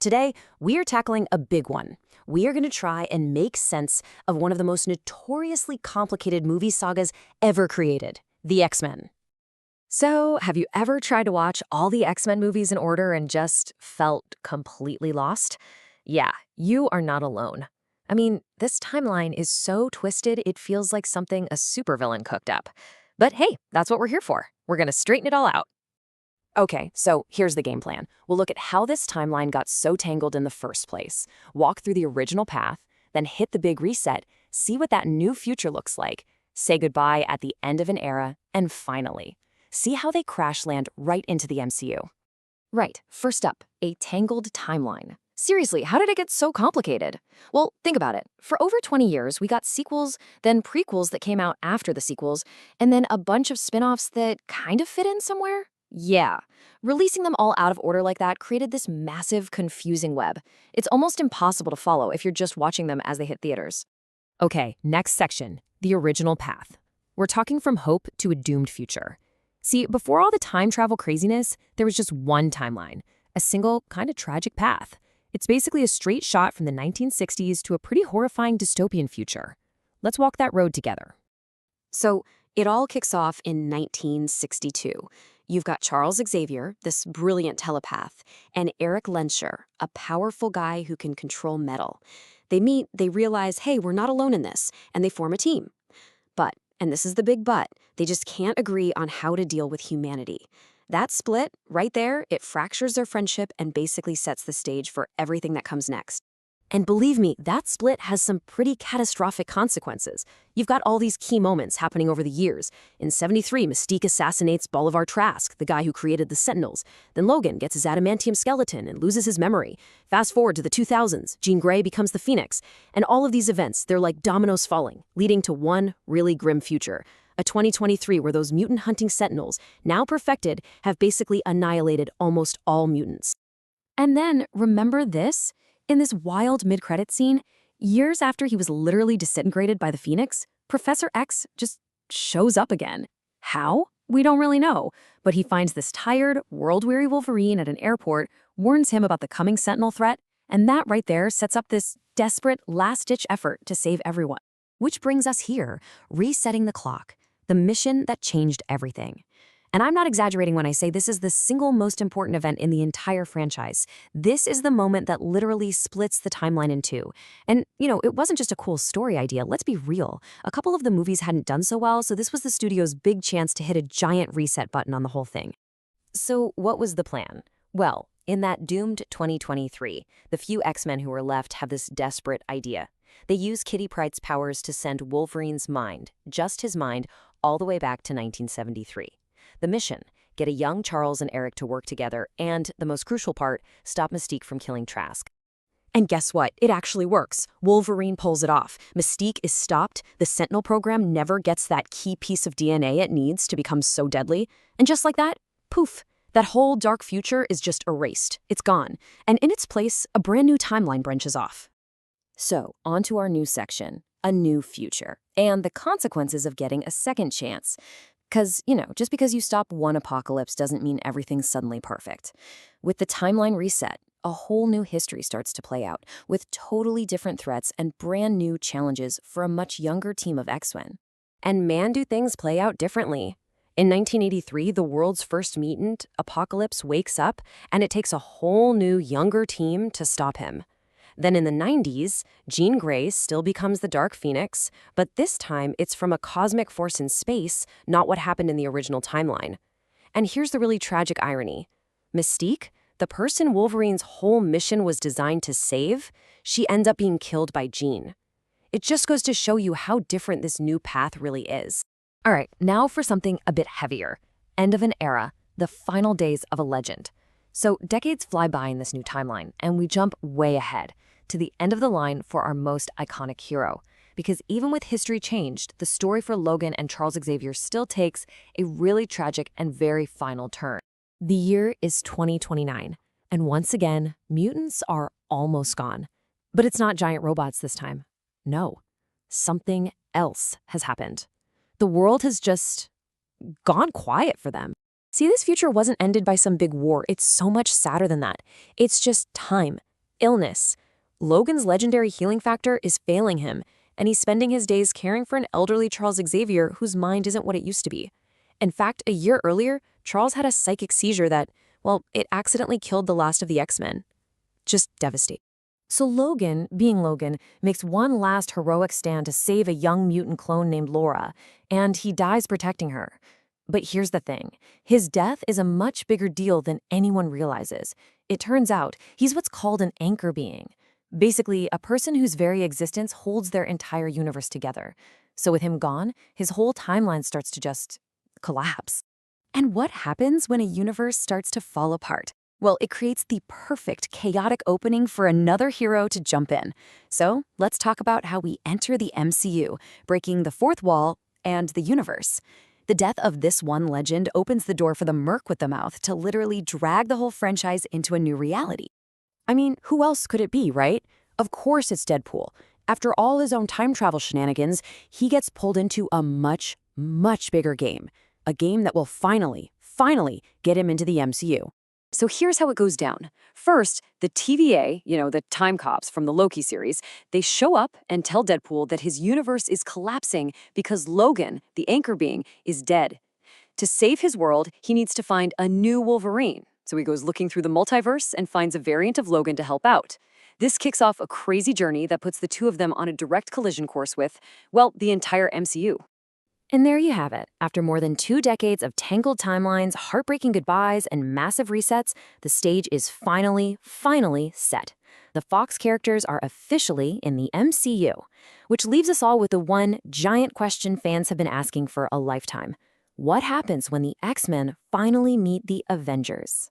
Today, we are tackling a big one. We are going to try and make sense of one of the most notoriously complicated movie sagas ever created, the X-Men. So, have you ever tried to watch all the X-Men movies in order and just felt completely lost? Yeah, you are not alone. I mean, this timeline is so twisted it feels like something a supervillain cooked up. But hey, that's what we're here for. We're going to straighten it all out. Okay, so here's the game plan. We'll look at how this timeline got so tangled in the first place, walk through the original path, then hit the big reset, see what that new future looks like, say goodbye at the end of an era, and finally, see how they crash land right into the MCU. Right, first up, a tangled timeline. Seriously, how did it get so complicated? Well, think about it. For over 20 years, we got sequels, then prequels that came out after the sequels, and then a bunch of spin-offs that kind of fit in somewhere. Yeah, releasing them all out of order like that created this massive, confusing web. It's almost impossible to follow if you're just watching them as they hit theaters. Okay, next section, the original path. We're talking from hope to a doomed future. See, before all the time travel craziness, there was just one timeline, a single, kind of tragic path. It's basically a straight shot from the 1960s to a pretty horrifying dystopian future. Let's walk that road together. So, it all kicks off in 1962. You've got Charles Xavier, this brilliant telepath, and Eric Lensher, a powerful guy who can control metal. They meet, they realize, hey, we're not alone in this, and they form a team. But, and this is the big but, they just can't agree on how to deal with humanity. That split, right there, it fractures their friendship and basically sets the stage for everything that comes next. And believe me, that split has some pretty catastrophic consequences. You've got all these key moments happening over the years. In '73, Mystique assassinates Bolivar Trask, the guy who created the Sentinels. Then Logan gets his adamantium skeleton and loses his memory. Fast forward to the 2000s, Jean Grey becomes the Phoenix. And all of these events, they're like dominoes falling, leading to one really grim future. A 2023 where those mutant-hunting Sentinels, now perfected, have basically annihilated almost all mutants. And then, remember this? In this wild mid-credit scene, years after he was literally disintegrated by the Phoenix, Professor X just shows up again. How? We don't really know, but he finds this tired, world-weary Wolverine at an airport, warns him about the coming Sentinel threat, and that right there sets up this desperate, last-ditch effort to save everyone. Which brings us here, resetting the clock, the mission that changed everything. And I'm not exaggerating when I say this is the single most important event in the entire franchise. This is the moment that literally splits the timeline in two. And, it wasn't just a cool story idea. Let's be real. A couple of the movies hadn't done so well, so this was the studio's big chance to hit a giant reset button on the whole thing. So what was the plan? Well, in that doomed 2023, the few X-Men who were left have this desperate idea. They use Kitty Pryde's powers to send Wolverine's mind, just his mind, all the way back to 1973. The mission, get a young Charles and Eric to work together, and, the most crucial part, stop Mystique from killing Trask. And guess what? It actually works. Wolverine pulls it off. Mystique is stopped. The Sentinel program never gets that key piece of DNA it needs to become so deadly. And just like that, poof, that whole dark future is just erased. It's gone. And in its place, a brand new timeline branches off. So, on to our new section, a new future, and the consequences of getting a second chance. Because, just because you stop one apocalypse doesn't mean everything's suddenly perfect. With the timeline reset, a whole new history starts to play out, with totally different threats and brand new challenges for a much younger team of X-Men. And man, do things play out differently. In 1983, the world's first mutant, Apocalypse, wakes up, and it takes a whole new, younger team to stop him. Then in the 90s, Jean Grey still becomes the Dark Phoenix, but this time it's from a cosmic force in space, not what happened in the original timeline. And here's the really tragic irony. Mystique, the person Wolverine's whole mission was designed to save, she ends up being killed by Jean. It just goes to show you how different this new path really is. All right, now for something a bit heavier. End of an era, the final days of a legend. So decades fly by in this new timeline, and we jump way ahead to the end of the line for our most iconic hero. Because even with history changed, the story for Logan and Charles Xavier still takes a really tragic and very final turn. The year is 2029, and once again, mutants are almost gone. But it's not giant robots this time. No, something else has happened. The world has just gone quiet for them. See, this future wasn't ended by some big war. It's so much sadder than that. It's just time. Illness. Logan's legendary healing factor is failing him, and he's spending his days caring for an elderly Charles Xavier whose mind isn't what it used to be. In fact, a year earlier, Charles had a psychic seizure that, well, it accidentally killed the last of the X-Men. Just devastating. So Logan, being Logan, makes one last heroic stand to save a young mutant clone named Laura, and he dies protecting her. But here's the thing. His death is a much bigger deal than anyone realizes. It turns out he's what's called an anchor being. Basically, a person whose very existence holds their entire universe together. So with him gone, his whole timeline starts to just collapse. And what happens when a universe starts to fall apart? Well, it creates the perfect chaotic opening for another hero to jump in. So let's talk about how we enter the MCU, breaking the fourth wall and the universe. The death of this one legend opens the door for the Merc with the mouth to literally drag the whole franchise into a new reality. I mean, who else could it be, right? Of course it's Deadpool. After all his own time travel shenanigans, he gets pulled into a much, much bigger game. A game that will finally get him into the MCU. So here's how it goes down. First, the TVA, the time cops from the Loki series, they show up and tell Deadpool that his universe is collapsing because Logan, the anchor being, is dead. To save his world, he needs to find a new Wolverine. So he goes looking through the multiverse and finds a variant of Logan to help out. This kicks off a crazy journey that puts the two of them on a direct collision course with, well, the entire MCU. And there you have it. After more than 2 decades of tangled timelines, heartbreaking goodbyes, and massive resets, the stage is finally set. The Fox characters are officially in the MCU, which leaves us all with the one giant question fans have been asking for a lifetime. What happens when the X-Men finally meet the Avengers?